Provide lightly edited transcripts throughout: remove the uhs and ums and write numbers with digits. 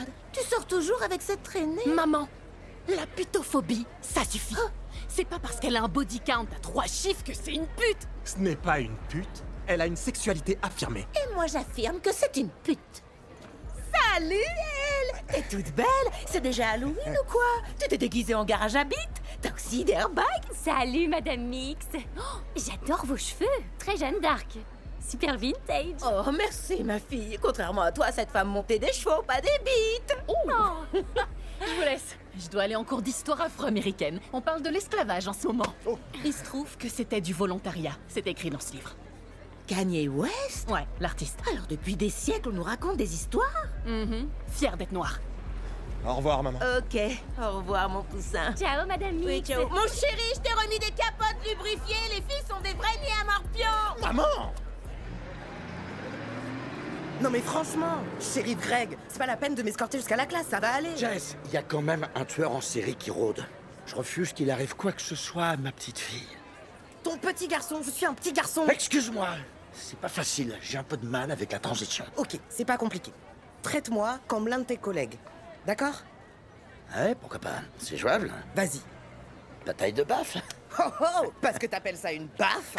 malade. Tu sors toujours avec cette traînée. Maman, la putophobie, ça suffit. C'est pas parce qu'elle a un body count à 3 chiffres que c'est une pute. Ce n'est pas une pute, elle a une sexualité affirmée. Et moi j'affirme que c'est une pute. Salut elle! T'es toute belle. C'est déjà Halloween ou quoi? Tu t'es déguisée en garage à bite, taxi, airbag. Salut, Madame Mix. Oh, j'adore vos cheveux. Très Jeanne d'Arc. Super vintage. Oh merci ma fille. Contrairement à toi, cette femme montait des chevaux, pas des bites. Je vous laisse. Je dois aller en cours d'histoire afro-américaine. On parle de l'esclavage en ce moment. Il se trouve que c'était du volontariat. C'est écrit dans ce livre. Kanye West? Ouais, l'artiste. Alors depuis des siècles, on nous raconte des histoires? Fier d'être noir. Au revoir, maman. Ok, au revoir mon poussin. Ciao, Madame Mix. Oui, ciao. Mon chéri, je t'ai remis des capotes lubrifiées. Les filles sont des vrais nids à morpion. Maman! Non mais franchement, shérif Greg, c'est pas la peine de m'escorter jusqu'à la classe, ça va aller. Jess, il y a quand même un tueur en série qui rôde. Je refuse qu'il arrive quoi que ce soit à ma petite fille. Ton petit garçon, je suis un petit garçon. Excuse-moi, c'est pas facile, j'ai un peu de mal avec la transition. Ok, c'est pas compliqué. Traite-moi comme l'un de tes collègues. D'accord? Ouais, pourquoi pas, c'est jouable. Vas-y. Bataille de baffe. Oh oh, parce que t'appelles ça une baffe?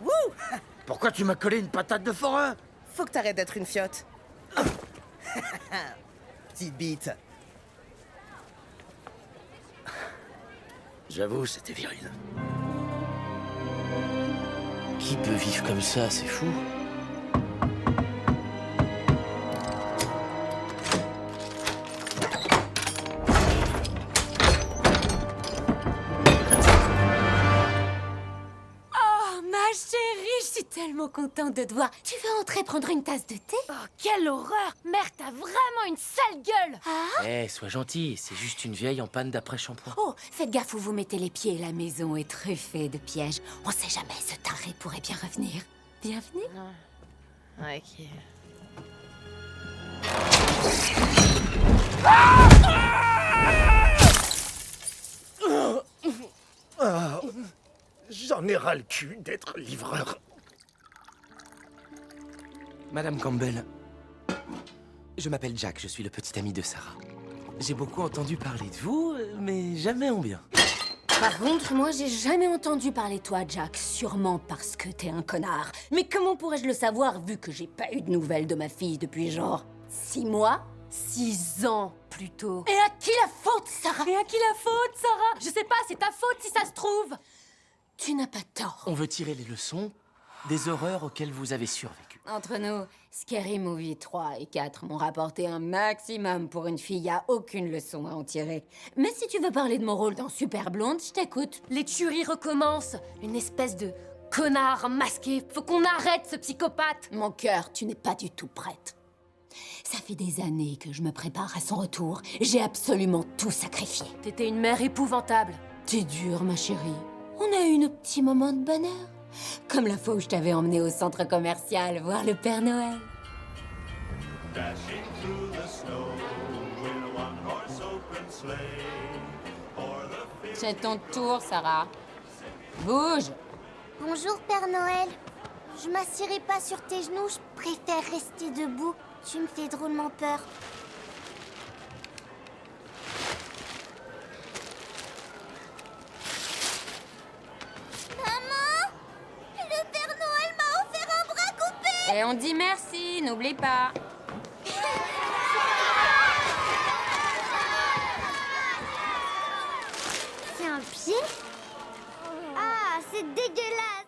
Wouh! Pourquoi tu m'as collé une patate de forain? Faut que t'arrêtes d'être une fiotte. Petite bite. J'avoue, c'était viril. Qui peut vivre comme ça, c'est fou. Oh, ma chérie, je suis tellement contente de te voir. Tu veux entrer prendre une tasse de thé? Oh, quelle horreur! Mère, t'as vraiment une sale gueule! Ah? Eh, sois gentil, c'est juste une vieille en panne d'après-shampoing. Oh, faites gaffe où vous mettez les pieds. La maison est truffée de pièges. On sait jamais, ce taré pourrait bien revenir. Bienvenue. Ok. J'en ai ras le cul d'être livreur. Madame Campbell, je m'appelle Jack, je suis le petit ami de Sarah. J'ai beaucoup entendu parler de vous, mais jamais en bien. Par contre, moi, j'ai jamais entendu parler de toi, Jack. Sûrement parce que t'es un connard. Mais comment pourrais-je le savoir, vu que j'ai pas eu de nouvelles de ma fille depuis genre 6 mois? 6 ans, plutôt. Et à qui la faute, Sarah? Et à qui la faute, Sarah? Je sais pas, c'est ta faute si ça se trouve. Tu n'as pas tort. On veut tirer les leçons des horreurs auxquelles vous avez survécu. Entre nous, Scary Movie 3 et 4 m'ont rapporté un maximum pour une fille. Y a aucune leçon à en tirer. Mais si tu veux parler de mon rôle dans Super Blonde, je t'écoute. Les tueries recommencent. Une espèce de connard masqué. Faut qu'on arrête ce psychopathe. Mon cœur, tu n'es pas du tout prête. Ça fait des années que je me prépare à son retour. J'ai absolument tout sacrifié. T'étais une mère épouvantable. T'es dure, ma chérie. On a eu nos petits moments de bonheur. Comme la fois où je t'avais emmené au centre commercial voir le Père Noël. C'est ton tour, Sarah. Bouge. Bonjour, Père Noël. Je m'assierai pas sur tes genoux, je préfère rester debout. Tu me fais drôlement peur. Maman! Le Père Noël m'a offert un bras coupé! Et on dit merci, n'oublie pas. C'est un pied? Ah, c'est dégueulasse!